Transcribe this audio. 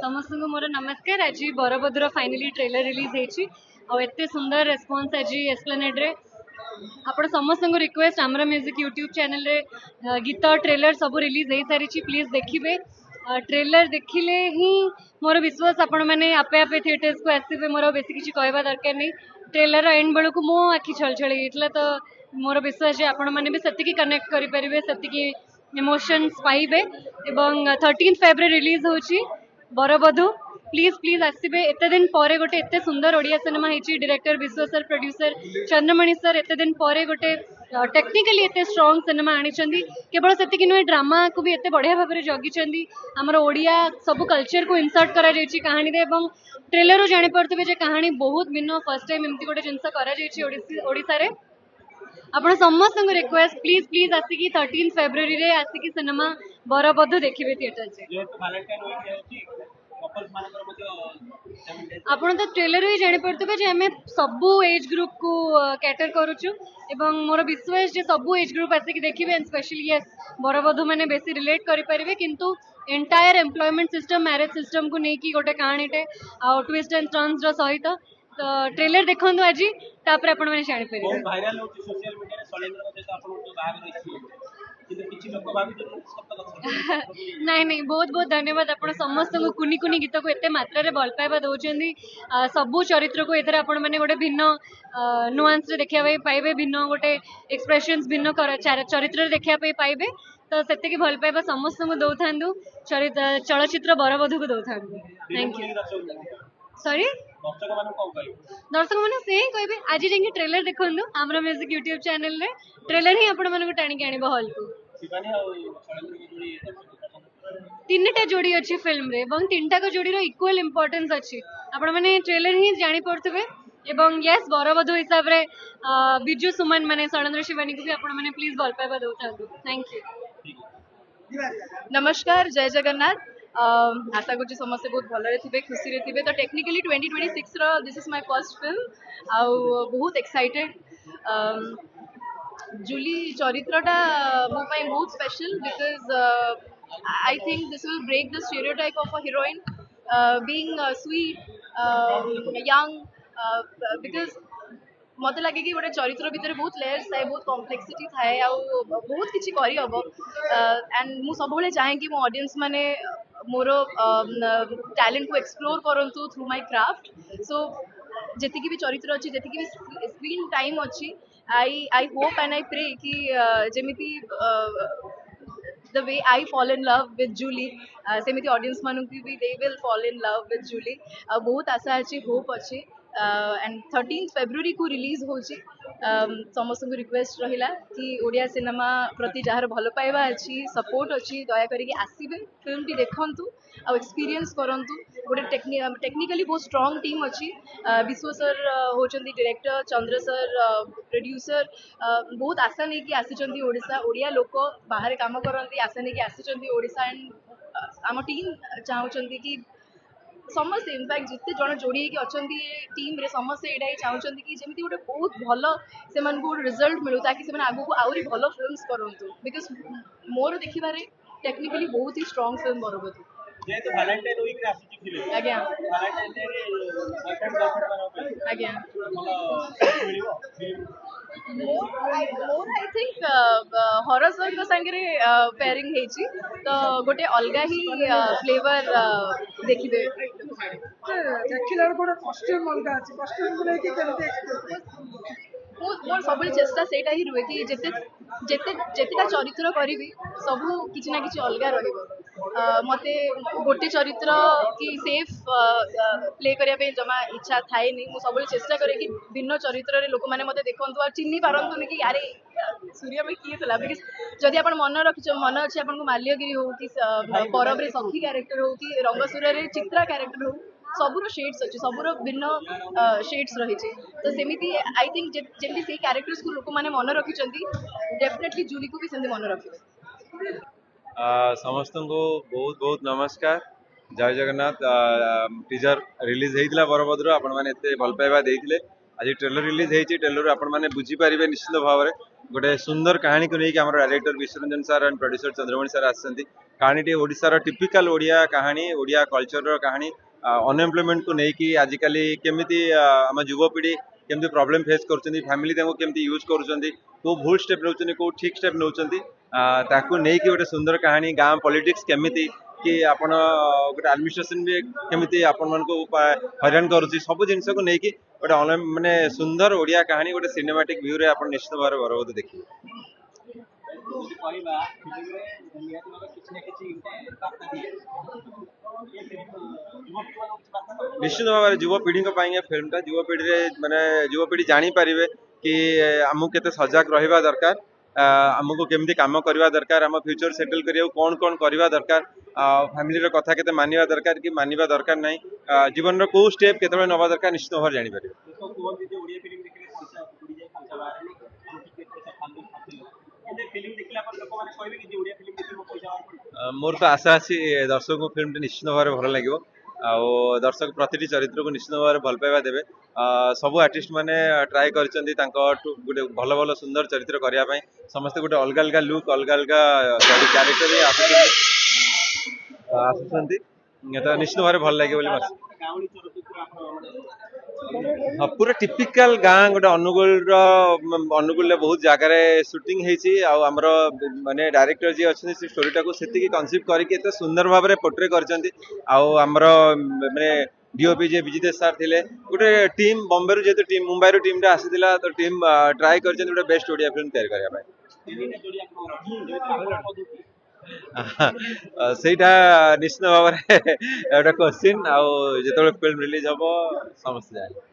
समस्त को मोर नमस्कार। आज बरबद्र फाइनली ट्रेलर रिलीज होती एत सुंदर रेस्पॉन्स आज एस्प्लेनेड रे आपण समस्त को रिक्वेस्ट आमरा म्यूजिक यूट्यूब चैनल रे गीत ट्रेलर सब रिलीज हो सारी प्लीज देखिए। ट्रेलर देखिले ही मोर विश्वास आपण मैंने आपे आपे थिएटर्स को आसवे। मोर बेसी किसी कहवा दरकार नहीं। ट्रेलर एंड बेलू को मो आखि छल छल होता तो मोर विश्वास है आपण मैंने भी सेतिकी कनेक्ट करेंगे, सेतिकी इमोशंस पाइबे। 13 फेब्रुआरी रिलीज होची बरबधू। Please please आसबे। एत दिन पर गोटे एत सुंदर ओडिया सिनेमा होती। डायरेक्टर विश्व सर, प्रोड्यूसर चंद्रमणि सर एत दिन पर गोटे टेक्निकली एत स्ट्रॉन्ग सिनेमा आनी। केवल से नुहे ड्रामा को भी एत बढ़िया भाव में जगी आमर ओडिया सब कल्चर को इनसर्ट करा कहानी रे। ट्रेलर जानीपे जे कहानी बहुत भिन्न। फर्स्ट टाइम एमती गोटे जिनस कर आपण समस्त रिक्वेस्ट प्लीज प्लीज आसिकी 13 फेब्रुआरी रे आसिकी सिनेमा बरबधू देखिए थिएटर से। आपण तो ट्रेलर ही जानीपे जे आम सबू एज ग्रुप को कैटर करुचु एवं मोर विश्वास जे सबू एज ग्रुप आसिक देखिए। एंड स्पेशली यस बरबधू मैंने बेसी रिलेट करेंगे किंतु entire employment system, marriage system को लेकिन गोटे कहानीटे ट्विस्ट एंड टर्न्स सहित तो ट्रेलर देखु आज तापर आपण मैंने जानी पारे। नहीं नहीं बहुत बहुत धन्यवाद। आपण समस्त को कुनी कुनी गीत को एते मात्रा रे भल पाइबा दउचंदी। सबु चरित्र को एथरे आपण माने गोटे भिन्न नुआंस रे देखिया पाइबे, भिन्न गोटे एक्सप्रेशंस भिन्न चरित्र रे देखिया पाइबे। तो सेते की भल पाइबा समस्त को दउथांदु। चलचित्र बरबधू को दउथांदु। Thank you. सॉरी दर्शक मैंने से ही कहे आज जाकि ट्रेलर देखु आमरा म्यूजिक यूट्यूब चैनल रे ट्रेलर ही आपण मानक टाणी आनिबो हॉल को। तीनटा जोड़ी अच्छी फिल्म रे एवं तीनटा को जोड़ी रो इक्वल इंपोर्टेंस अच्छी। आपण माने ट्रेलर ही जानी पड़थबे। एवं यस बरबधू हिसाब रे बिजू सुमन माने शैलेंद्र शिवानी को भी आपण माने प्लीज भल पाइबा दउथांदु। Thank you. नमस्कार, जय जगन्नाथ। आशा करूँ समस्ते बहुत भलरे थे, खुशी थे। तो technically 2026 this is my first film आउ बहुत एक्साइटेड। जूली चरित्रटा मो पाई बहुत special because I think this will break the stereotype of a heroine being sweet young because मत लगे कि गोटे चरित्र भितर बहुत लेयर्स थाए, बहुत कॉम्प्लेक्सिटी थाए आ बहुत किसी करहब। एंड मु सब चाहे कि मो ऑडियंस माने मोर टैलेंट को एक्सप्लोर करंतु थ्रू माय क्राफ्ट। सो जेतिकी भी चरित्र अच्छी, जेतिकी भी स्क्रीन टाइम अच्छी, I hope and I pray कि जेमिति the way I fall in love with Julie सेमिति ऑडियंस मानू भी they will fall in love with Julie। बहुत आशा अच्छी, होप अच्छी। एंड 13 फेब्रुआरी को रिलीज होची। समस्त को रिक्वेस्ट रहिला कि ओडिया सिनेमा प्रति जहार भल पाइबा अच्छी, सपोर्ट अच्छी, दया करिके आसीबे, फिल्म टी देखंतु आ एक्सपीरियंस करंतु। गोटे टेक्निकली बहुत स्ट्रांग टीम अच्छी। विश्व सर होचंदी डायरेक्टर, चंद्र सर प्रोड्यूसर। बहुत आशा नहीं कि आसीचंदी ओडिशा, ओडिया लोक बाहर काम करंती, आशा नहीं कि आसीचंदी ओडिशा। एंड आम टीम चाहूचंदी कि समस्ते इनफैक्ट जिते जन जोड़ी अच्छा टीम रे समस्ते यहाँ चाहते कि जमी गोटे बहुत भल से गोटे रिजल्ट मिलू ताकि से आगू को आहरी भल फिल्म्स करूँ। बिकज मोर देखिबारे टेक्निकली बहुत ही स्ट्रांग फिल्म बरबधू। आज्ञा आज्ञा मोर आई थिंक हरर सर संगे पेयरिंग होती तो गोटे अलग ही फ्लेवर देखिए। मोर सब चेष्टा से ही रुए कि जितेटा चरित्र करी सबू किसी ना कि अलग रत गोटे चरित्र कि सेफ प्ले करने जमा इच्छा थाए नहीं। सब चेष्टा करे कि भिन्न चरित्र लोक मैंने मत देखु और चिन्ह पारतुनि कि यारे सूर्य भाई किए था। बिकज जदि आप मन रख मन अच्छे आपको माल्यगिरी हो कि परब सखी क्यारेक्टर हो कि रंगसूर चित्रा क्यारेक्टर हो सबूर शेड्स अच्छे, सबूर भिन्न शेड्स रही। तो सेमिति आई थिंक जमी से क्यारेक्टर्स को लोक मैंने मन रखिंट डेफिनेटली जूली को भी सेमती मन रखिए। समस्त को बहुत बहुत नमस्कार, जय जगन्नाथ। टीजर रिलीज होता बरबद्र आपण मैंने भल पाइबा देते। आज ट्रेलर रिलीज होती, ट्रेलर आपण मैंने बुझीपारे निश्चित भाव में गोटे सुंदर कहानी को लेकिन आम director Biswaranjan sir and producer Chandramani sir आसछंती कहानी टी ओडिशार टिपिकल ओडिया कहानी ओडिया कल्चर कहानी अनएम्प्लॉयमेंट को लेकिन आजिकल केमिति आम युवपीढ़ी केमती प्रॉब्लम फेस कर फैमिली केमती यूज कर को भूल स्टेप नौ को ठीक स्टेप नौ ताकू नहीं गोटे सुंदर कहानी गाँव पॉलिटिक्स केमिति कि आपण गोटे एडमिनिस्ट्रेशन भी केमिति आपण मन को हैरान करुच्ची सब जिन को लेकिन गोटे माने सुंदर ओडिया कहानी गोटे सिनेमाटिक व्यू रे आपण निश्चित भाव बरबद देखिए निश्चित भाव युवपीढ़ी फिल्मटा युवपीढ़ी माने युवपीढ़ी जापर कि आमको केते सजग रहा दरकार आमको केमती काम करवा दरकार आम फ्यूचर सेटल करिया कौन कौन करवा दरकार फैमिली कथा केते मानिबा दरकार कि मानिबा दरकार नहीं जीवन को स्टेप केते नवा दरकार निश्चित भाव जानी पारे मोर तो आशा अच्छी दर्शक को फिल्म निश्चित भाव भल लगे दर्शक प्रति चरित्र को निश्चित भाव भल पाइबा देवे सब आर्टिस्ट माने ट्राए कर गोटे भल भल सुंदर चरित्र करने समस्त गोटे अलग अलग लुक अलग अलग क्यारेक्टर आसुँच तो निश्चित भाव भल लगे हाँ पूरा टिपिकल गाँ गोटे अनुगुल अनुगुल बहुत जगार सुटिंग होमर माने डायरेक्टर जी अच्छे से स्टोरीटा को से कनसीव करके सुंदर भाव में पोर्ट्रे करमर माने डीओपी जे विजितेश सार थे गोटे टीम बॉम्बे रू जेहेतु टीम मुंबई टीम आसीला तो टीम ट्राए कर बेस्ट ओडिया फिल्म तैयारी करने निश्चित भाव में क्वेश्चन आउ जो फिल्म रिलीज हम समस्त जाए